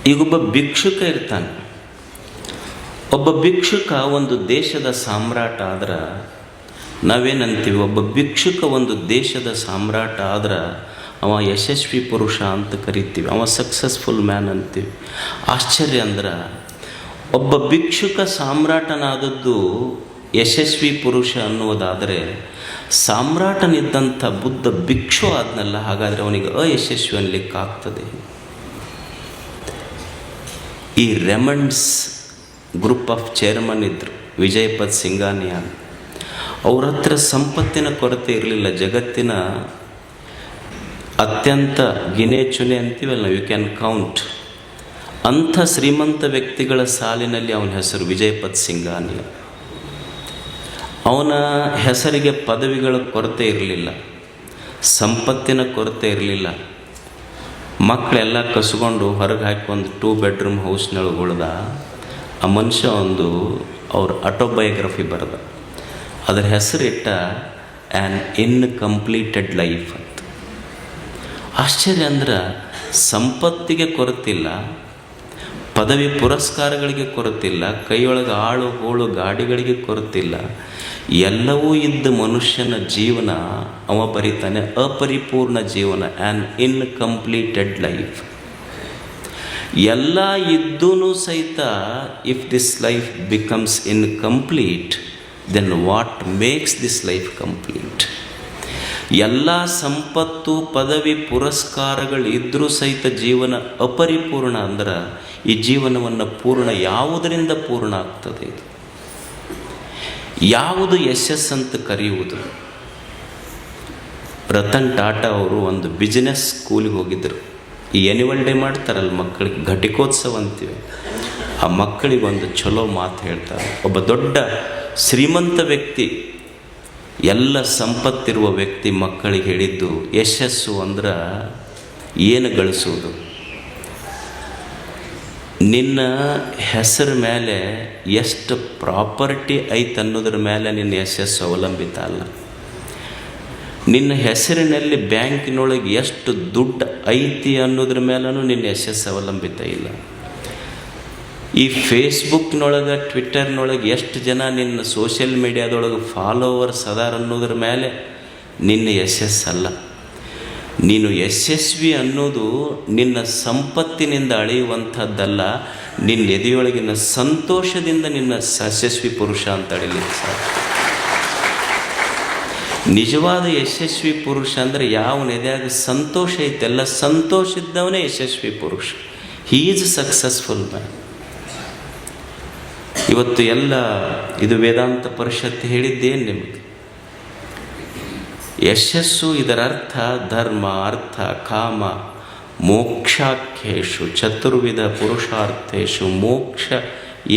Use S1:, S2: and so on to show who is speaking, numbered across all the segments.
S1: ಈಗೊಬ್ಬ ಭಿಕ್ಷುಕ ಇರ್ತಾನೆ. ಒಬ್ಬ ಭಿಕ್ಷುಕ ಒಂದು ದೇಶದ ಸಾಮ್ರಾಟ ಆದ್ರೆ ನಾವೇನಂತೀವಿ? ಒಬ್ಬ ಭಿಕ್ಷುಕ ಒಂದು ದೇಶದ ಸಾಮ್ರಾಟ ಆದ್ರೆ ಅವ ಯಶಸ್ವಿ ಪುರುಷ ಅಂತ ಕರಿತೀವಿ, ಅವ ಸಕ್ಸಸ್ಫುಲ್ ಮ್ಯಾನ್ ಅಂತೀವಿ. ಆಶ್ಚರ್ಯ ಅಂದ್ರೆ ಒಬ್ಬ ಭಿಕ್ಷುಕ ಸಾಮ್ರಾಟನಾದದ್ದು ಯಶಸ್ವಿ ಪುರುಷ ಅನ್ನುವುದಾದರೆ, ಸಾಮ್ರಾಟನಿದ್ದಂಥ ಬುದ್ಧ ಭಿಕ್ಷು ಆದ್ನಲ್ಲ, ಹಾಗಾದರೆ ಅವನಿಗೆ ಅಯಶಸ್ವಿ ಅನ್ನಲಿಕ್ಕಾಗ್ತದೆ? ಈ ರೆಮಂಡ್ಸ್ ಗ್ರೂಪ್ ಆಫ್ ಚೇರ್ಮನ್ ಇದ್ದರು, ವಿಜಯಪತ್ ಸಿಂಘಾನಿಯಾ. ಅವ್ರ ಹತ್ರ ಸಂಪತ್ತಿನ ಕೊರತೆ ಇರಲಿಲ್ಲ. ಜಗತ್ತಿನ ಅತ್ಯಂತ ಗಿನೆ ಚುನೆ ಅಂತೀವಲ್ಲ ನಾವು, ಯು ಕ್ಯಾನ್ ಕೌಂಟ್, ಅಂಥ ಶ್ರೀಮಂತ ವ್ಯಕ್ತಿಗಳ ಸಾಲಿನಲ್ಲಿ ಅವನ ಹೆಸರು ವಿಜಯಪತ್ ಸಿಂಘಾನಿಯಾ. ಅವನ ಹೆಸರಿಗೆ ಪದವಿಗಳ ಕೊರತೆ ಇರಲಿಲ್ಲ, ಸಂಪತ್ತಿನ ಕೊರತೆ ಇರಲಿಲ್ಲ. ಮಕ್ಕಳೆಲ್ಲ ಕಸ್ಕೊಂಡು ಹೊರಗೆ ಹಾಕಿ ಒಂದು 2 ಬೆಡ್ರೂಮ್ ಹೌಸ್ನೊಳಗೆ ಉಳ್ದ. ಆ ಮನುಷ್ಯ ಅವ್ರ ಆಟೋಬಯೋಗ್ರಫಿ ಬರೆದ. ಅದರ ಹೆಸರಿಟ್ಟ ಆ್ಯನ್ ಇನ್ಕಂಪ್ಲೀಟೆಡ್ ಲೈಫ್ ಅಂತ. ಆಶ್ಚರ್ಯ ಅಂದ್ರೆ ಸಂಪತ್ತಿಗೆ ಕೊರತಿಲ್ಲ, ಪದವಿ ಪುರಸ್ಕಾರಗಳಿಗೆ ಕೊರತಿಲ್ಲ, ಕೈಯೊಳಗೆ ಆಳು ಹೋಳು ಗಾಡಿಗಳಿಗೆ ಕೊರತಿಲ್ಲ. ಎಲ್ಲವೂ ಇದ್ದ ಮನುಷ್ಯನ ಜೀವನ ಅವ ಬರೀತಾನೆ ಅಪರಿಪೂರ್ಣ ಜೀವನ, ಆ್ಯನ್ ಇನ್ಕಂಪ್ಲೀಟೆಡ್ ಲೈಫ್. ಎಲ್ಲ ಇದ್ದೂ ಸಹಿತ if this life becomes incomplete then what makes this life complete? ಎಲ್ಲ ಸಂಪತ್ತು ಪದವಿ ಪುರಸ್ಕಾರಗಳು ಇದ್ದರೂ ಸಹಿತ ಜೀವನ ಅಪರಿಪೂರ್ಣ ಅಂದ್ರೆ ಈ ಜೀವನವನ್ನು ಪೂರ್ಣ ಯಾವುದರಿಂದ ಪೂರ್ಣ ಆಗ್ತದೆ? ಇದು ಯಾವುದು ಯಶಸ್ಸಂತ ಕರೆಯುವುದು? ರತನ್ ಟಾಟಾ ಅವರು ಒಂದು ಬಿಸ್ನೆಸ್ ಸ್ಕೂಲಿಗೆ ಹೋಗಿದ್ದರು. ಈ ಆ್ಯನ್ಯುವಲ್ ಡೇ ಮಾಡ್ತಾರಲ್ಲ ಮಕ್ಕಳಿಗೆ, ಘಟಿಕೋತ್ಸವ ಅಂತೀವಿ. ಆ ಮಕ್ಕಳಿಗೆ ಒಂದು ಚಲೋ ಮಾತು ಹೇಳ್ತಾರೆ. ಒಬ್ಬ ದೊಡ್ಡ ಶ್ರೀಮಂತ ವ್ಯಕ್ತಿ, ಎಲ್ಲ ಸಂಪತ್ತಿರುವ ವ್ಯಕ್ತಿ ಮಕ್ಕಳಿಗೆ ಹೇಳಿದ್ದು, ಯಶಸ್ಸು ಅಂದ್ರೆ ಏನು ಗಳಿಸುವುದು? ನಿನ್ನ ಹೆಸರ ಮೇಲೆ ಎಷ್ಟು ಪ್ರಾಪರ್ಟಿ ಐತೆ ಅನ್ನೋದ್ರ ಮೇಲೆ ನಿನ್ನ ಯಶಸ್ಸು ಅವಲಂಬಿತ ಅಲ್ಲ. ನಿನ್ನ ಹೆಸರಿನಲ್ಲಿ ಬ್ಯಾಂಕಿನೊಳಗೆ ಎಷ್ಟು ದುಡ್ಡು ಐತಿ ಅನ್ನೋದ್ರ ಮೇಲೂ ನಿನ್ನ ಯಶಸ್ಸು ಅವಲಂಬಿತ ಇಲ್ಲ. ಈ ಫೇಸ್ಬುಕ್ನೊಳಗೆ ಟ್ವಿಟ್ಟರ್ನೊಳಗೆ ಎಷ್ಟು ಜನ ನಿನ್ನ ಸೋಷಿಯಲ್ ಮೀಡಿಯಾದೊಳಗೆ ಫಾಲೋವರ್ಸ್ ಅದಾರ ಅನ್ನೋದ್ರ ಮೇಲೆ ನಿನ್ನ ಯಶಸ್ಸಲ್ಲ. ನೀನು ಯಶಸ್ವಿ ಅನ್ನೋದು ನಿನ್ನ ಸಂಪತ್ತಿನಿಂದ ಅಳೆಯುವಂಥದ್ದಲ್ಲ, ನಿನ್ನ ಎದೆಯೊಳಗಿನ ಸಂತೋಷದಿಂದ ನಿನ್ನ ಯಶಸ್ವಿ ಪುರುಷ ಅಂತ ಅಳಿಲಿಕ್ಕೆ ಸಾಧ್ಯ. ನಿಜವಾದ ಯಶಸ್ವಿ ಪುರುಷ ಅಂದರೆ ಯಾವನ ಎದೆಯಾಗ ಸಂತೋಷ ಐತೆಲ್ಲ, ಸಂತೋಷ ಇದ್ದವನೇ ಯಶಸ್ವಿ ಪುರುಷ. He is successful man. ಇವತ್ತು ಎಲ್ಲ ಇದು ವೇದಾಂತ ಪರಿಷತ್ತು ಹೇಳಿದ್ದೇನು ನಿಮಗೆ? ಯಶಸ್ಸು ಇದರ ಅರ್ಥ ಧರ್ಮ, ಅರ್ಥ, ಕಾಮ, ಮೋಕ್ಷಾಖ್ಯೇಶು ಚತುರ್ವಿಧ ಪುರುಷಾರ್ಥೇಶು ಮೋಕ್ಷ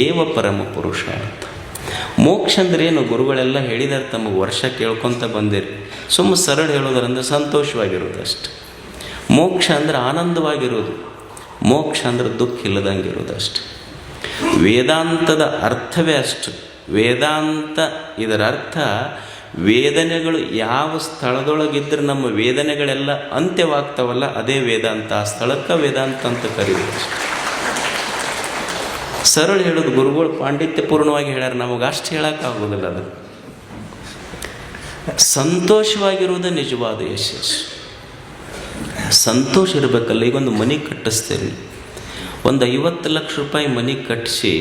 S1: ಏವ ಪರಮ ಪುರುಷಾರ್ಥ. ಮೋಕ್ಷ ಅಂದ್ರೆ ಏನು? ಗುರುಗಳೆಲ್ಲ ಹೇಳಿದಾರೆ, ತಮಗೆ ವರ್ಷ ಕೇಳ್ಕೊತ ಬಂದಿರಿ. ಸುಮ್ಮನೆ ಸರಳ ಹೇಳೋದ್ರಿಂದ ಸಂತೋಷವಾಗಿರೋದು ಅಷ್ಟು. ಮೋಕ್ಷ ಅಂದ್ರೆ ಆನಂದವಾಗಿರೋದು, ಮೋಕ್ಷ ಅಂದ್ರೆ ದುಃಖ ಇಲ್ಲದಂಗಿರೋದು ಅಷ್ಟು. ವೇದಾಂತದ ಅರ್ಥವೇ ಅಷ್ಟು. ವೇದಾಂತ ಇದರ ಅರ್ಥ, ವೇದನೆಗಳು ಯಾವ ಸ್ಥಳದೊಳಗಿದ್ರೆ ನಮ್ಮ ವೇದನೆಗಳೆಲ್ಲ ಅಂತ್ಯವಾಗ್ತಾವಲ್ಲ, ಅದೇ ವೇದಾಂತ. ಆ ಸ್ಥಳಕ್ಕೆ ವೇದಾಂತ ಅಂತ ಕರೀಬೋದು. ಸರಳ ಹೇಳೋದು, ಗುರುಗಳು ಪಾಂಡಿತ್ಯಪೂರ್ಣವಾಗಿ ಹೇಳ್ಯಾರ, ನಮಗೆ ಅಷ್ಟು ಹೇಳೋಕ್ಕಾಗೋದಿಲ್ಲ. ಅದು ಸಂತೋಷವಾಗಿರುವುದೇ ನಿಜವಾದ ಯಶಸ್ಸು. ಸಂತೋಷ ಇರಬೇಕಲ್ಲ. ಈಗೊಂದು ಮನೆ ಕಟ್ಟಿಸ್ತೇನೆ, ಒಂದು 50 ಲಕ್ಷ ರೂಪಾಯಿ ಮನೆ ಕಟ್ಟಿಸಿ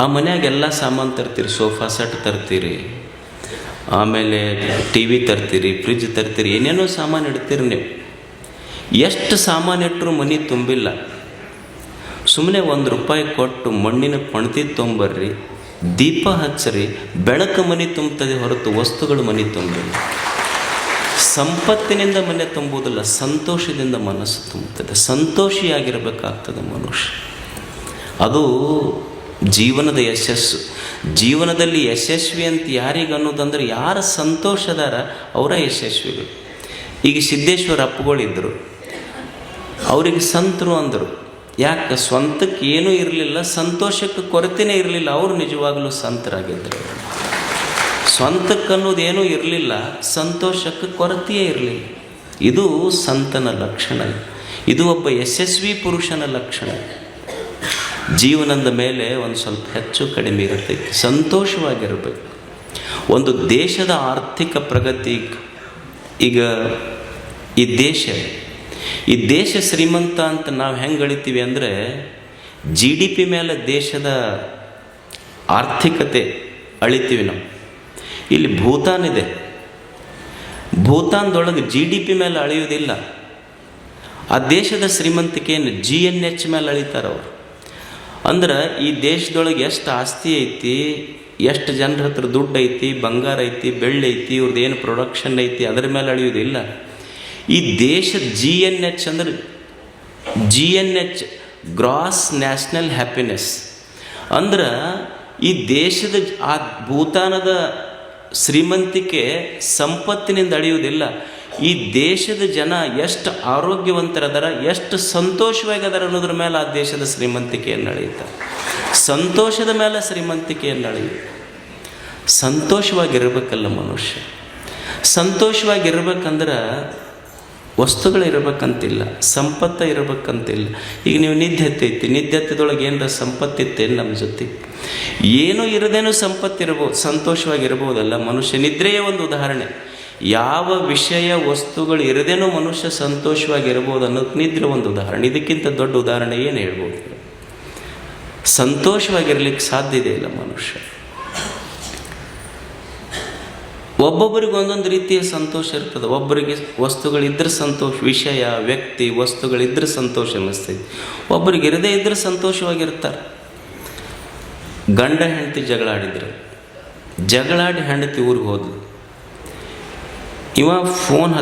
S1: ಆ ಮನ್ಯಾಗ ಎಲ್ಲ ಸಾಮಾನು ತರ್ತೀರಿ, ಸೋಫಾ ಸೆಟ್ ತರ್ತೀರಿ, ಆಮೇಲೆ TV ತರ್ತೀರಿ, ಫ್ರಿಜ್ ತರ್ತೀರಿ, ಏನೇನೋ ಸಾಮಾನು ಇಡ್ತೀರಿ. ನೀವು ಎಷ್ಟು ಸಾಮಾನು ಇಟ್ಟರು ಮನೆ ತುಂಬಿಲ್ಲ. ಸುಮ್ಮನೆ ₹1 ಕೊಟ್ಟು ಮಣ್ಣಿನ ಪಣತಿ ತೊಂಬರ್ರಿ, ದೀಪ ಹಚ್ಚರಿ, ಬೆಳಕು ಮನೆ ತುಂಬುತ್ತದೆ ಹೊರತು ವಸ್ತುಗಳು ಮನೆ ತುಂಬಿಲ್ಲ. ಸಂಪತ್ತಿನಿಂದ ಮನೆ ತುಂಬುವುದಿಲ್ಲ, ಸಂತೋಷದಿಂದ ಮನಸ್ಸು ತುಂಬುತ್ತದೆ. ಸಂತೋಷಿಯಾಗಿರಬೇಕಾಗ್ತದೆ ಮನುಷ್ಯ. ಅದು ಜೀವನದ ಯಶಸ್ಸು. ಜೀವನದಲ್ಲಿ ಯಶಸ್ವಿ ಅಂತ ಯಾರಿಗೆ ಅನ್ನೋದಂದ್ರೆ, ಯಾರು ಸಂತೋಷದಾರ ಅವರ ಯಶಸ್ವಿಗಳು. ಈಗ ಸಿದ್ದೇಶ್ವರ ಅಪ್ಪಗಳಿದ್ದರು, ಅವರಿಗೆ ಸಂತರು ಅಂದರು. ಯಾಕೆ? ಸ್ವಂತಕ್ಕೆ ಏನೂ ಇರಲಿಲ್ಲ, ಸಂತೋಷಕ್ಕೆ ಕೊರತೆನೇ ಇರಲಿಲ್ಲ, ಅವರು ನಿಜವಾಗಲೂ ಸಂತರಾಗಿದ್ದರು. ಸ್ವಂತಕ್ಕೆ ಅನ್ನೋದೇನೂ ಇರಲಿಲ್ಲ, ಸಂತೋಷಕ್ಕೆ ಕೊರತೆಯೇ ಇರಲಿಲ್ಲ. ಇದು ಸಂತನ ಲಕ್ಷಣ. ಇದು ಒಬ್ಬ ಯಶಸ್ವಿ ಪುರುಷನ ಲಕ್ಷಣ. ಜೀವನದ ಮೇಲೆ ಒಂದು ಸ್ವಲ್ಪ ಹೆಚ್ಚು ಕಡಿಮೆ ಇರ್ತೈತಿ, ಸಂತೋಷವಾಗಿರಬೇಕು. ಒಂದು ದೇಶದ ಆರ್ಥಿಕ ಪ್ರಗತಿ, ಈಗ ಈ ದೇಶ ಶ್ರೀಮಂತ ಅಂತ ನಾವು ಹೆಂಗೆ ಅಳಿತೀವಿ ಅಂದರೆ, GDP ಮೇಲೆ ದೇಶದ ಆರ್ಥಿಕತೆ ಅಳಿತೀವಿ ನಾವು. ಇಲ್ಲಿ ಭೂತಾನ್ ಇದೆ, ಭೂತಾನ್ದೊಳಗೆ GDP ಮೇಲೆ ಅಳೆಯೋದಿಲ್ಲ. ಆ ದೇಶದ ಶ್ರೀಮಂತಿಕೆಯನ್ನು GNH ಮೇಲೆ ಅಳಿತಾರೆ ಅವರು. ಅಂದ್ರೆ ಈ ದೇಶದೊಳಗೆ ಎಷ್ಟು ಆಸ್ತಿ ಐತಿ, ಎಷ್ಟು ಜನರ ಹತ್ರ ದುಡ್ಡು ಐತಿ, ಬಂಗಾರ ಐತಿ, ಬೆಳ್ಳಿ ಐತಿ, ಇವ್ರದ್ದು ಏನು ಪ್ರೊಡಕ್ಷನ್ ಐತಿ, ಅದರ ಮೇಲೆ ಅಳೆಯೋದಿಲ್ಲ. ಈ ದೇಶದ GNH ಅಂದ್ರೆ GNH ಗ್ರಾಸ್ ನ್ಯಾಷನಲ್ ಹ್ಯಾಪಿನೆಸ್ ಅಂದ್ರೆ ಈ ದೇಶದ ಆ ಭೂತಾನದ ಶ್ರೀಮಂತಿಕೆ ಸಂಪತ್ತಿನಿಂದ ಅಳೆಯುವುದಿಲ್ಲ. ಈ ದೇಶದ ಜನ ಎಷ್ಟು ಆರೋಗ್ಯವಂತರದಾರ, ಎಷ್ಟು ಸಂತೋಷವಾಗಿ ಅದರ ಅನ್ನೋದ್ರ ಮೇಲೆ ಆ ದೇಶದ ಶ್ರೀಮಂತಿಕೆಯನ್ನು ಅಳೆಯುತ್ತಾರೆ. ಸಂತೋಷದ ಮೇಲೆ ಶ್ರೀಮಂತಿಕೆಯನ್ನು ಅಳೆಯುತ್ತೆ. ಸಂತೋಷವಾಗಿರ್ಬೇಕಲ್ಲ ಮನುಷ್ಯ. ಸಂತೋಷವಾಗಿರ್ಬೇಕಂದ್ರೆ ವಸ್ತುಗಳಿರ್ಬೇಕಂತಿಲ್ಲ, ಸಂಪತ್ತು ಇರಬೇಕಂತಿಲ್ಲ. ಈಗ ನೀವು ನಿದ್ದೆ ಹತ್ತೈತಿ, ನಿದ್ದೆ ಹತ್ತಿದೊಳಗೆ ಏನರ ಸಂಪತ್ತಿತ್ತೇನು ನಮ್ಮ ಜೊತೆ? ಏನೂ ಇರದೇನೂ ಸಂಪತ್ತಿರ್ಬೋದು, ಸಂತೋಷವಾಗಿರ್ಬೋದಲ್ಲ ಮನುಷ್ಯ. ನಿದ್ರೆಯೇ ಒಂದು ಉದಾಹರಣೆ. ಯಾವ ವಿಷಯ ವಸ್ತುಗಳು ಇರದೇನೋ ಮನುಷ್ಯ ಸಂತೋಷವಾಗಿರ್ಬೋದು ಅನ್ನೋದು ನಿದ್ರೆ ಒಂದು ಉದಾಹರಣೆ. ಇದಕ್ಕಿಂತ ದೊಡ್ಡ ಉದಾಹರಣೆ ಏನು ಹೇಳ್ಬೋದು? ಸಂತೋಷವಾಗಿರ್ಲಿಕ್ಕೆ ಸಾಧ್ಯ ಇಲ್ಲ ಮನುಷ್ಯ. ಒಬ್ಬೊಬ್ಬರಿಗೆ ಒಂದೊಂದು ರೀತಿಯ ಸಂತೋಷ ಇರ್ತದೆ. ಒಬ್ಬರಿಗೆ ವಸ್ತುಗಳಿದ್ರೆ ಸಂತೋಷ, ವಿಷಯ, ವ್ಯಕ್ತಿ, ವಸ್ತುಗಳಿದ್ರೆ ಸಂತೋಷ ಅನ್ನಿಸ್ತೈತಿ. ಒಬ್ಬರಿಗೆ ಇರದೇ ಇದ್ರೆ ಸಂತೋಷವಾಗಿರ್ತಾರೆ. ಗಂಡ ಹೆಂಡತಿ ಜಗಳಾಡಿ ಹೆಂಡತಿ ಊರಿಗೆ ಹೋದ್ಲು. ಇವ ಫೋನ್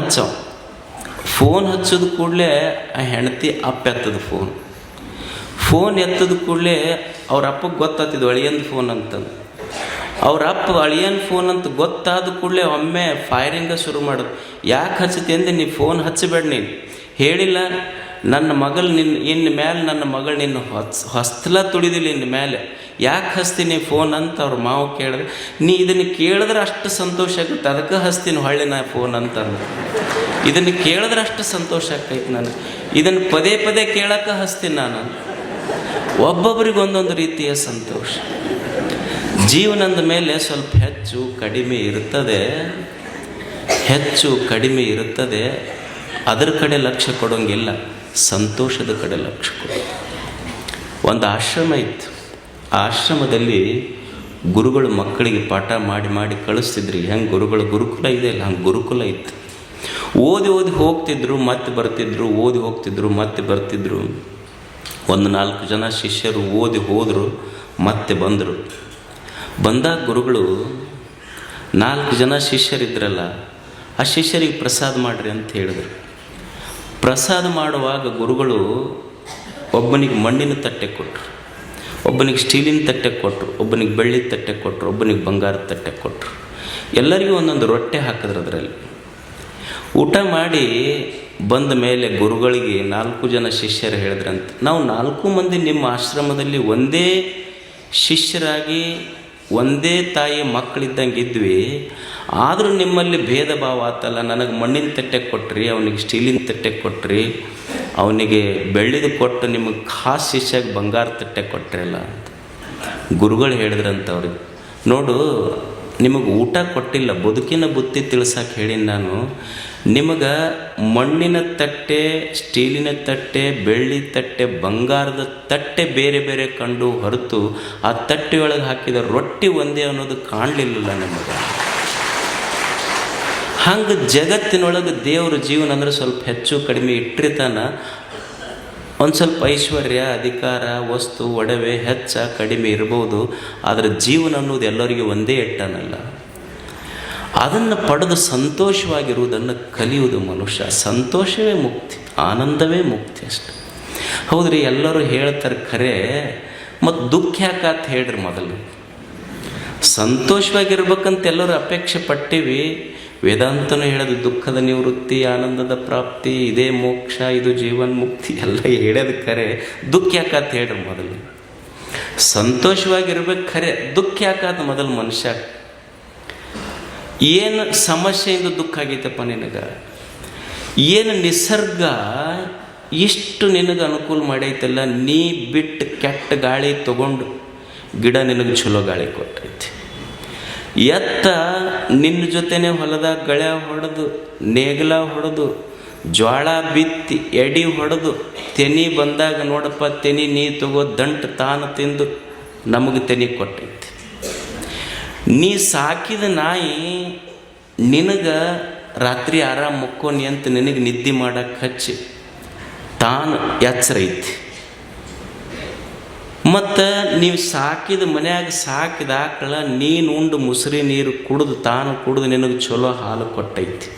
S1: ಹಚ್ಚೋದು ಕೂಡಲೇ ಆ ಹೆಂಡತಿ ಅಪ್ಪ ಎತ್ತದ ಫೋನ್ ಎತ್ತದ ಕೂಡಲೇ ಅವ್ರ ಅಪ್ಪಗೆ ಗೊತ್ತಾಗ್ತಿದ್ದು ಅಳಿಯಂದು ಫೋನ್ ಅಂತಂದು. ಅವ್ರ ಅಪ್ಪ ಅಳಿಯನ್ ಫೋನ್ ಅಂತ ಗೊತ್ತಾದ ಕೂಡಲೇ ಒಮ್ಮೆ ಫೈರಿಂಗ ಶುರು ಮಾಡೋದು. ಯಾಕೆ ಹಚ್ಚತಿ ಅಂದೆ? ನೀ ಫೋನ್ ಹಚ್ಚಬೇಡ, ನೀನು ಹೇಳಿಲ್ಲ ನನ್ನ ಮಗಳು ಇನ್ನು ಮೇಲೆ ನನ್ನ ಮಗಳು ನಿನ್ನ ಹೊಸ್ತಲ ತುಳಿದಿಲ್ಲ ಇನ್ನು ಮೇಲೆ, ಯಾಕೆ ಹಚ್ತೀನಿ ಫೋನ್ ಅಂತ ಅವ್ರ ಮಾವು ಕೇಳಿದ್ರೆ, ನೀ ಇದನ್ನು ಕೇಳಿದ್ರೆ ಅಷ್ಟು ಸಂತೋಷ ಆಗುತ್ತೆ, ಅದಕ್ಕೆ ಹಚ್ತೀನಿ ಹೊಳ್ಳಿ ನಾ ಫೋನ್ ಅಂತಂದು. ಇದನ್ನು ಕೇಳಿದ್ರೆ ಅಷ್ಟು ಸಂತೋಷ ಆಗ್ತೈತೆ ನನಗೆ, ಇದನ್ನು ಪದೇ ಪದೇ ಕೇಳೋಕೆ ಹಚ್ತೀನಿ ನಾನು. ಒಬ್ಬೊಬ್ಬರಿಗೆ ಒಂದೊಂದು ರೀತಿಯ ಸಂತೋಷ. ಜೀವನದ ಮೇಲೆ ಸ್ವಲ್ಪ ಹೆಚ್ಚು ಕಡಿಮೆ ಇರುತ್ತದೆ. ಅದರ ಕಡೆ ಲಕ್ಷ್ಯ ಕೊಡೋಂಗಿಲ್ಲ, ಸಂತೋಷದ ಕಡೆ ಲಕ್ಷ್ಯ ಕೊಡೋದು. ಒಂದು ಆಶ್ರಮ ಇತ್ತು. ಆ ಆಶ್ರಮದಲ್ಲಿ ಗುರುಗಳು ಮಕ್ಕಳಿಗೆ ಪಾಠ ಮಾಡಿ ಕಳಿಸ್ತಿದ್ರು. ಹೆಂಗೆ ಗುರುಕುಲ ಇದೆ ಅಲ್ಲ, ಹಂಗೆ ಗುರುಕುಲ ಇತ್ತು. ಓದಿ ಹೋಗ್ತಿದ್ರು, ಮತ್ತೆ ಬರ್ತಿದ್ರು, ಓದಿ ಹೋಗ್ತಿದ್ರು, ಮತ್ತೆ ಬರ್ತಿದ್ರು. ಒಂದು 4 ಜನ ಶಿಷ್ಯರು ಓದಿ ಹೋದರು, ಮತ್ತೆ ಬಂದಾಗ ಗುರುಗಳು 4 ಜನ ಶಿಷ್ಯರಿದ್ರಲ್ಲ, ಆ ಶಿಷ್ಯರಿಗೆ ಪ್ರಸಾದ ಮಾಡಿರಿ ಅಂತ ಹೇಳಿದರು. ಪ್ರಸಾದ ಮಾಡುವಾಗ ಗುರುಗಳು ಒಬ್ಬನಿಗೆ ಮಣ್ಣಿನ ತಟ್ಟೆ ಕೊಟ್ಟರು, ಒಬ್ಬನಿಗೆ ಸ್ಟೀಲಿನ ತಟ್ಟೆ ಕೊಟ್ಟರು, ಒಬ್ಬನಿಗೆ ಬೆಳ್ಳಿ ತಟ್ಟೆ ಕೊಟ್ಟರು, ಒಬ್ಬನಿಗೆ ಬಂಗಾರದ ತಟ್ಟೆ ಕೊಟ್ಟರು. ಎಲ್ಲರಿಗೂ ಒಂದೊಂದು ರೊಟ್ಟೆ ಹಾಕಿದ್ರು. ಅದರಲ್ಲಿ ಊಟ ಮಾಡಿ ಬಂದ ಮೇಲೆ ಗುರುಗಳಿಗೆ 4 ಜನ ಶಿಷ್ಯರು ಹೇಳಿದ್ರಂತೆ, ನಾವು 4 ಮಂದಿ ನಿಮ್ಮ ಆಶ್ರಮದಲ್ಲಿ ಒಂದೇ ಶಿಷ್ಯರಾಗಿ ಒಂದೇ ತಾಯಿ ಮಕ್ಕಳಿದ್ದಂಗೆ ಇದ್ವಿ, ಆದರೂ ನಿಮ್ಮಲ್ಲಿ ಭೇದ ಭಾವ ಆತಲ್ಲ. ನನಗೆ ಮಣ್ಣಿನ ತಟ್ಟೆ ಕೊಟ್ರಿ, ಅವನಿಗೆ ಸ್ಟೀಲಿನ ತಟ್ಟೆ ಕೊಟ್ರಿ, ಅವನಿಗೆ ಬೆಳ್ಳಿದ ಕೊಟ್ಟು ನಿಮಗೆ ಖಾಸ್ ಶಿಷ್ಯಾಗಿ ಬಂಗಾರ ತಟ್ಟೆ ಕೊಟ್ರಲ್ಲ ಅಂತ ಗುರುಗಳು ಹೇಳಿದ್ರಂತ ಅವ್ರಿಗೆ. ನೋಡು, ನಿಮಗೆ ಊಟ ಕೊಟ್ಟಿಲ್ಲ, ಬದುಕಿನ ಬುತ್ತಿ ತಿಳ್ಸಕ್ಕೆ ಹೇಳೀನಿ ನಾನು. ನಿಮಗೆ ಮಣ್ಣಿನ ತಟ್ಟೆ, ಸ್ಟೀಲಿನ ತಟ್ಟೆ, ಬೆಳ್ಳಿ ತಟ್ಟೆ, ಬಂಗಾರದ ತಟ್ಟೆ ಬೇರೆ ಬೇರೆ ಕಂಡು ಹೊರತು ಆ ತಟ್ಟೆಯೊಳಗೆ ಹಾಕಿದ ರೊಟ್ಟಿ ಒಂದೇ ಅನ್ನೋದು ಕಾಣಲಿಲ್ಲ ನಮಗೆ. ಹಂಗೆ ಜಗತ್ತಿನೊಳಗೆ ದೇವ್ರ ಜೀವನ ಅಂದರೆ ಸ್ವಲ್ಪ ಹೆಚ್ಚು ಕಡಿಮೆ ಇಟ್ಟಿರ್ತಾನ. ಒಂದು ಸ್ವಲ್ಪ ಐಶ್ವರ್ಯ, ಅಧಿಕಾರ, ವಸ್ತು, ಒಡವೆ ಹೆಚ್ಚ ಕಡಿಮೆ ಇರ್ಬೋದು, ಆದರೆ ಜೀವನ ಅನ್ನೋದು ಎಲ್ಲರಿಗೂ ಒಂದೇ ಇಟ್ಟಾನಲ್ಲ. ಅದನ್ನು ಪಡೆದು ಸಂತೋಷವಾಗಿರುವುದನ್ನು ಕಲಿಯುವುದು ಮನುಷ್ಯ. ಸಂತೋಷವೇ ಮುಕ್ತಿ, ಆನಂದವೇ ಮುಕ್ತಿ ಅಷ್ಟೆ. ಹೌದ್ರಿ, ಎಲ್ಲರೂ ಹೇಳ್ತಾರೆ ಖರೆ, ಮತ್ತು ದುಃಖ ಯಾಕಂತ ಹೇಳ್ರಿ. ಮೊದಲು ಸಂತೋಷವಾಗಿರ್ಬೇಕಂತ ಎಲ್ಲರೂ ಅಪೇಕ್ಷೆ ಪಟ್ಟೀವಿ. ವೇದಾಂತನೂ ಹೇಳೋದು ದುಃಖದ ನಿವೃತ್ತಿ, ಆನಂದದ ಪ್ರಾಪ್ತಿ, ಇದೇ ಮೋಕ್ಷ, ಇದು ಜೀವನ್ ಮುಕ್ತಿ ಎಲ್ಲ ಹೇಳೋದು ಖರೆ. ದುಃಖ ಯಾಕಂತ ಹೇಳ್ರಿ. ಮೊದಲು ಸಂತೋಷವಾಗಿರ್ಬೇಕು ಖರೆ, ದುಃಖ ಯಾಕಂತ ಮೊದಲು ಮನುಷ್ಯ. ಏನು ಸಮಸ್ಯೆಯಿಂದ ದುಃಖ ಆಗೈತಪ್ಪ ನಿನಗೆ? ಏನು ನಿಸರ್ಗ ಇಷ್ಟು ನಿನಗೆ ಅನುಕೂಲ ಮಾಡೈತಲ್ಲ, ನೀ ಬಿಟ್ಟು ಕೆಟ್ಟ ಗಾಳಿ ತಗೊಂಡು ಗಿಡ ನಿನಗೆ ಚಲೋ ಗಾಳಿ ಕೊಟ್ಟೈತಿ. ಎತ್ತ ನಿನ್ನ ಜೊತೆನೆ ಹೊಲದಾಗ ಗಳೆ ಹೊಡೆದು, ನೇಗಲ ಹೊಡೆದು, ಜ್ವಾಳ ಬಿತ್ತಿ, ಎಡಿ ಹೊಡೆದು, ತೆನಿ ಬಂದಾಗ ನೋಡಪ್ಪ ತೆನಿ ನೀ ತಗೋ ದಂಟು ತಾನು ತಿಂದು ನಮಗೆ ತೆನಿ ಕೊಟ್ಟೈತಿ. ನೀ ಸಾಕಿದ ನಾಯಿ ನಿನಗೆ ರಾತ್ರಿ ಆರಾಮ ಮುಕ್ಕೋನಿ ಅಂತ ನಿನಗೆ ನಿದ್ದೆ ಮಾಡಕ್ಕೆ ಹಚ್ಚಿ ತಾನು ಎಚ್ಚರ ಐತಿ. ಮತ್ತು ನೀವು ಸಾಕಿದ ಮನ್ಯಾಗ ಸಾಕಿದ ಆಕಳ ನೀನು ಉಂಡು ಮುಸುರಿ ನೀರು ಕುಡಿದು ತಾನು ಕುಡಿದು ನಿನಗೆ ಚಲೋ ಹಾಲು ಕೊಟ್ಟೈತಿ.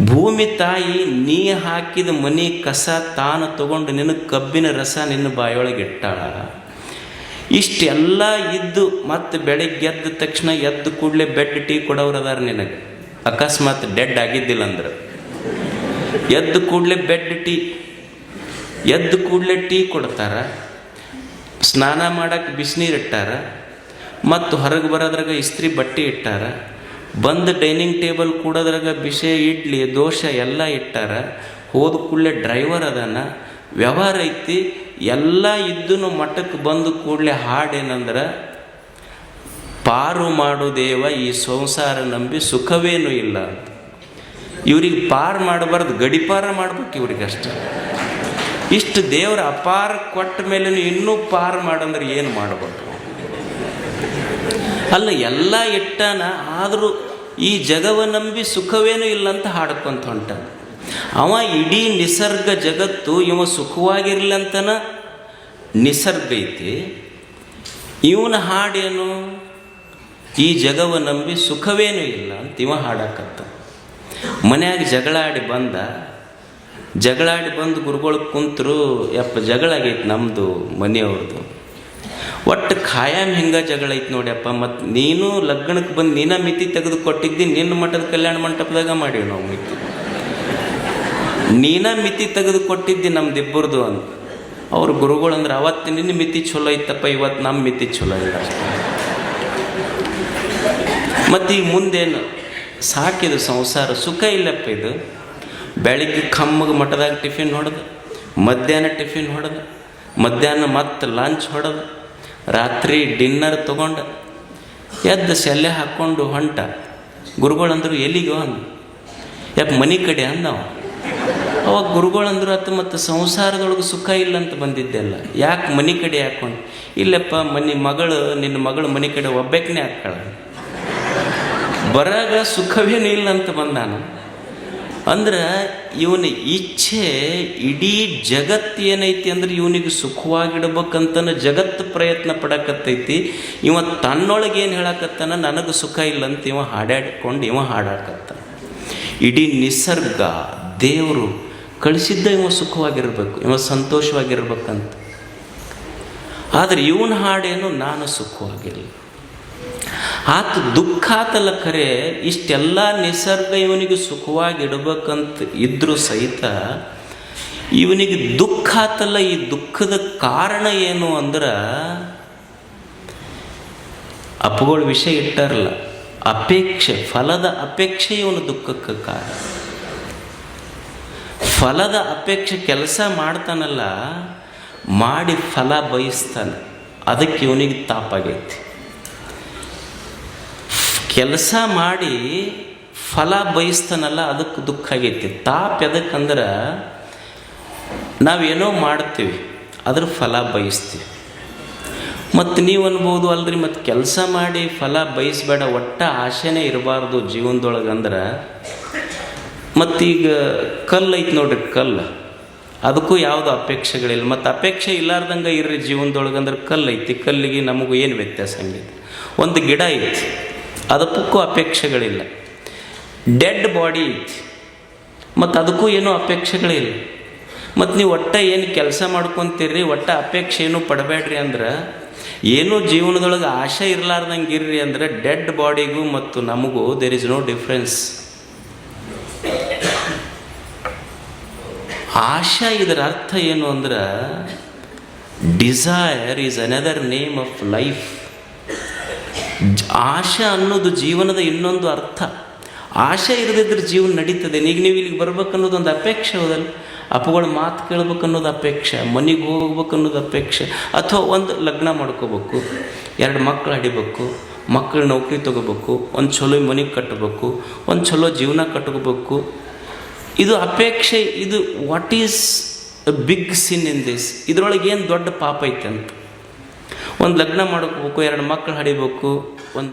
S1: ಭೂಮಿ ತಾಯಿ ನೀ ಹಾಕಿದ ಮನೆ ಕಸ ತಾನು ತಗೊಂಡು ನಿನಗೆ ಕಬ್ಬಿನ ರಸ ನಿನ್ನ ಬಾಯೊಳಗೆ ಇಟ್ಟಾಳ. ಇಷ್ಟೆಲ್ಲ ಇದ್ದು ಮತ್ತು ಬೆಳಿಗ್ಗೆ ಎದ್ದ ತಕ್ಷಣ ಎದ್ದು ಕೂಡಲೇ ಬೆಡ್ ಟೀ ಕೊಡೋರು ಅದಾರ ನಿನಗೆ. ಅಕಸ್ಮಾತ್ ಡೆಡ್ ಆಗಿದ್ದಿಲ್ಲ ಅಂದ್ರೆ ಎದ್ದು ಕೂಡಲೇ ಬೆಡ್ ಟೀ, ಎದ್ದು ಕೂಡಲೇ ಟೀ ಕೊಡ್ತಾರ, ಸ್ನಾನ ಮಾಡಕ್ಕೆ ಬಿಸಿನೀರು ಇಟ್ಟಾರ, ಮತ್ತು ಹೊರಗೆ ಬರೋದ್ರಾಗ ಇಸ್ತ್ರಿ ಬಟ್ಟೆ ಇಟ್ಟಾರ, ಬಂದು ಡೈನಿಂಗ್ ಟೇಬಲ್ ಕೂಡೋದ್ರಾಗ ಬಿಸಿ ಇಡ್ಲಿ ದೋಸೆ ಎಲ್ಲ ಇಟ್ಟಾರ, ಹೋದ ಕೂಡಲೇ ಡ್ರೈವರ್ ಅದಾನ, ವ್ಯವಹಾರ ಐತಿ. ಎಲ್ಲ ಇದ್ದೂ ಮಠಕ್ಕೆ ಬಂದು ಕೂಡಲೇ ಹಾಡೇನಂದ್ರೆ, ಪಾರು ಮಾಡು ದೇವ ಈ ಸಂಸಾರ ನಂಬಿ ಸುಖವೇನೂ ಇಲ್ಲ ಅಂತ. ಇವ್ರಿಗೆ ಪಾರು ಮಾಡಬಾರ್ದು, ಗಡಿಪಾರ ಮಾಡ್ಬೇಕು ಇವ್ರಿಗಷ್ಟೆ. ಇಷ್ಟು ದೇವರ ಅಪಾರ ಕೊಟ್ಟ ಮೇಲೆ ಇನ್ನೂ ಪಾರು ಮಾಡಂದ್ರೆ ಏನು ಮಾಡಬೇಕು? ಅಲ್ಲ, ಎಲ್ಲ ಇಟ್ಟಾನ, ಆದರೂ ಈ ಜಗವ ನಂಬಿ ಸುಖವೇನೂ ಇಲ್ಲ ಅಂತ ಹಾಡ್ಕೊಂತ ಹೊಂಟ. ಅವ ಇಡೀ ನಿಸರ್ಗ ಜಗತ್ತು ಇವ ಸುಖವಾಗಿರ್ಲಂತನ ನಿಸರ್ಗ ಐತಿ. ಇವನ ಹಾಡೇನು? ಈ ಜಗವ ನಂಬಿ ಸುಖವೇನೂ ಇಲ್ಲ ಅಂತ ಇವ ಹಾಡಕತ್ತ. ಮನ್ಯಾಗ ಜಗಳಾಡಿ ಬಂದು ಗುರುಗಳು ಕುಂತರು, ಯಪ್ಪ ಜಗಳ ಆಗೈತಿ ನಮ್ಮದು ಮನೆಯವ್ರದ್ದು, ಒಟ್ಟು ಖಾಯಂ ಹಿಂಗೆ ಜಗಳ ಐತಿ ನೋಡ್ಯಪ್ಪ. ಮತ್ತು ನೀನು ಲಗ್ನಕ್ಕೆ ಬಂದು ನೀನ ಮಿತಿ ತೆಗೆದು ಕೊಟ್ಟಿದ್ದಿ, ನಿನ್ನ ಮಠದ ಕಲ್ಯಾಣ ಮಂಟಪದಾಗ ಮಾಡೀವಿ ನಾವು ಮಿತಿ, ನೀನ ಮಿತಿ ತೆಗೆದು ಕೊಟ್ಟಿದ್ದಿ ನಮ್ದಿಬ್ಬರದು ಅಂತ. ಅವ್ರ ಗುರುಗಳು ಅಂದ್ರೆ, ಅವತ್ತು ನಿನ್ನ ಮಿತಿ ಚಲೋ ಐತಪ್ಪ, ಇವತ್ತು ನಮ್ಮ ಮಿತಿ ಚಲೋ ಇಲ್ಲ ಅಷ್ಟೇ. ಮತ್ತು ಈಗ ಮುಂದೇನು ಸಾಕಿದು ಸಂಸಾರ ಸುಖ ಇಲ್ಲಪ್ಪ. ಇದು ಬೆಳಿಗ್ಗೆ ಕಮ್ಮಗೆ ಮಠದಾಗ ಟಿಫಿನ್ ಹೊಡೆದು, ಮಧ್ಯಾಹ್ನ ಟಿಫಿನ್ ಹೊಡೆದು, ಮಧ್ಯಾಹ್ನ ಮತ್ತೆ ಲಂಚ್ ಹೊಡೆದು, ರಾತ್ರಿ ಡಿನ್ನರ್ ತೊಗೊಂಡು ಎದ್ದು ಸೆಲ್ಲೆ ಹಾಕ್ಕೊಂಡು ಹೊಂಟ. ಗುರುಗಳಂದ್ರು ಎಲ್ಲಿಗೋ ಅಂದು, ಯಾಕೆ ಮನೆ ಕಡೆ ಅಂದವ. ಅವಾಗ ಗುರುಗಳಂದ್ರು ಅತ್ತ ಮತ್ತು ಸಂಸಾರದೊಳಗೆ ಸುಖ ಇಲ್ಲ ಅಂತ ಬಂದಿದ್ದೆಲ್ಲ, ಯಾಕೆ ಮನೆ ಕಡೆ ಹಾಕ್ಕೊಂಡು? ಇಲ್ಲಪ್ಪ ನಿನ್ನ ಮಗಳು ಮನೆ ಕಡೆ ಒಬ್ಬಾಕನೇ ಹಾಕ್ತಾಳ, ಬರಾಗ ಸುಖವೇನು ಇಲ್ಲ ಅಂತ ಬಂದಾನು. ಅಂದ್ರೆ ಇವನ ಇಚ್ಛೆ ಇಡೀ ಜಗತ್ತು ಏನೈತಿ ಅಂದ್ರೆ ಇವನಿಗೆ ಸುಖವಾಗಿಡ್ಬೇಕಂತನ ಜಗತ್ತು ಪ್ರಯತ್ನ ಪಡಕತ್ತೈತಿ. ಇವ ತನ್ನೊಳಗೆ ಏನು ಹೇಳಕತ್ತಾನ, ನನಗೆ ಸುಖ ಇಲ್ಲ ಅಂತ ಇವ ಹಾಡಾಡ್ಕೊಂಡು ಇವ ಹಾಡಾಕತ್ತ. ಇಡೀ ನಿಸರ್ಗ ದೇವರು ಕಳಿಸಿದ್ದ ಇವ ಸುಖವಾಗಿರ್ಬೇಕು, ಇವ ಸಂತೋಷವಾಗಿರ್ಬೇಕಂತ. ಆದರೆ ಇವನ ಹಾಡೇನು, ನಾನು ಸುಖವಾಗಿಲ್ಲ. ಆತ ದುಃಖ ಆತಲ್ಲ ಖರೆ, ಇಷ್ಟೆಲ್ಲ ನಿಸರ್ಗ ಇವನಿಗೆ ಸುಖವಾಗಿಡ್ಬೇಕಂತ ಇದ್ರೂ ಸಹಿತ ಇವನಿಗೆ ದುಃಖ ಆತಲ್ಲ. ಈ ದುಃಖದ ಕಾರಣ ಏನು ಅಂದ್ರೆ, ಅಪ್ಪಗಳ ವಿಷಯ ಇಟ್ಟಾರಲ್ಲ, ಅಪೇಕ್ಷೆ, ಫಲದ ಅಪೇಕ್ಷೆ ಇವನು ದುಃಖಕ್ಕೆ ಕಾರಣ. ಫಲದ ಅಪೇಕ್ಷೆ, ಕೆಲಸ ಮಾಡ್ತಾನಲ್ಲ, ಮಾಡಿ ಫಲ ಬಯಸ್ತಾನೆ, ಅದಕ್ಕೆ ಇವನಿಗೆ ತಾಪಾಗೈತಿ. ಕೆಲಸ ಮಾಡಿ ಫಲ ಬಯಸ್ತಾನಲ್ಲ, ಅದಕ್ಕೆ ದುಃಖ ಆಗೈತಿ. ತಾಪ ಎದಕ್ಕಂದ್ರೆ, ನಾವೇನೋ ಮಾಡ್ತೀವಿ, ಅದ್ರ ಫಲ ಬಯಸ್ತೀವಿ. ಮತ್ತು ನೀವು ಅನ್ಬೋದು, ಅಲ್ರಿ ಮತ್ತು ಕೆಲಸ ಮಾಡಿ ಫಲ ಬಯಸಬೇಡ, ಒಟ್ಟ ಆಸೆನೇ ಇರಬಾರ್ದು ಜೀವನದೊಳಗಂದ್ರೆ. ಮತ್ತೀಗ ಕಲ್ಲು ಐತಿ ನೋಡ್ರಿ, ಕಲ್ಲು, ಅದಕ್ಕೂ ಯಾವುದು ಅಪೇಕ್ಷೆಗಳಿಲ್ಲ. ಮತ್ತು ಅಪೇಕ್ಷೆ ಇಲ್ಲಾರ್ದಂಗೆ ಇರ್ರಿ ಜೀವನದೊಳಗಂದ್ರೆ ಕಲ್ಲು ಐತಿ, ಕಲ್ಲಿಗೆ ನಮಗೂ ಏನು ವ್ಯತ್ಯಾಸ ಹಂಗಿದೆ. ಒಂದು ಗಿಡ ಐತಿ, ಅದಕ್ಕೂ ಅಪೇಕ್ಷೆಗಳಿಲ್ಲ. ಡೆಡ್ ಬಾಡಿ ಐತಿ, ಮತ್ತು ಅದಕ್ಕೂ ಏನೂ ಅಪೇಕ್ಷೆಗಳಿಲ್ಲ. ಮತ್ತು ನೀವು ಒಟ್ಟ ಏನು ಕೆಲಸ ಮಾಡ್ಕೊತೀರಿ, ಒಟ್ಟ ಅಪೇಕ್ಷೆ ಏನೂ ಪಡಬೇಡ್ರಿ ಅಂದ್ರೆ, ಏನೂ ಜೀವನದೊಳಗೆ ಆಶೆ ಇರಲಾರ್ದಂಗೆ ಇರ್ರಿ ಅಂದ್ರೆ, ಡೆಡ್ ಬಾಡಿಗೂ ಮತ್ತು ನಮಗೂ ದೇರ್ ಇಸ್ ನೋ ಡಿಫ್ರೆನ್ಸ್. ಆಶಾ ಇದರ ಅರ್ಥ ಏನು ಅಂದ್ರೆ, desire is another name of life. ಆಶಾ ಅನ್ನೋದು ಜೀವನದ ಇನ್ನೊಂದು ಅರ್ಥ. ಆಶೆ ಇರದಿದ್ರೆ ಜೀವನ ನಡೀತದೆ. ಈಗ ನೀವು ಇಲ್ಲಿಗೆ ಬರ್ಬೇಕನ್ನೋದು ಒಂದು ಅಪೇಕ್ಷೆ ಹೋದಲ್ಲ, ಅಪ್ಪಗಳ ಮಾತು ಕೇಳ್ಬೇಕು ಅನ್ನೋದು ಅಪೇಕ್ಷೆ, ಮನೆಗೆ ಹೋಗ್ಬೇಕು ಅನ್ನೋದು ಅಪೇಕ್ಷೆ, ಅಥವಾ ಒಂದು ಲಗ್ನ ಮಾಡ್ಕೋಬೇಕು, 2 ಮಕ್ಕಳು ಹಡಿಬೇಕು, ಮಕ್ಕಳು ನೌಕರಿ ತೊಗೋಬೇಕು, ಒಂದು ಚಲೋ ಮನೆಗೆ ಕಟ್ಟಬೇಕು, ಒಂದು ಚಲೋ ಜೀವನ ಕಟ್ಕೋಬೇಕು. ಇದು ಅಪೇಕ್ಷೆ. ಇದು what is a big sin in this? ಇದರೊಳಗೆ ಏನು ದೊಡ್ಡ ಪಾಪ ಐತೆ ಅಂತ. ಒಂದು ಲಗ್ನ ಮಾಡ್ಕೋಬೇಕು, 2 ಮಕ್ಕಳು ಹಡಿಬೇಕು, ಒಂದು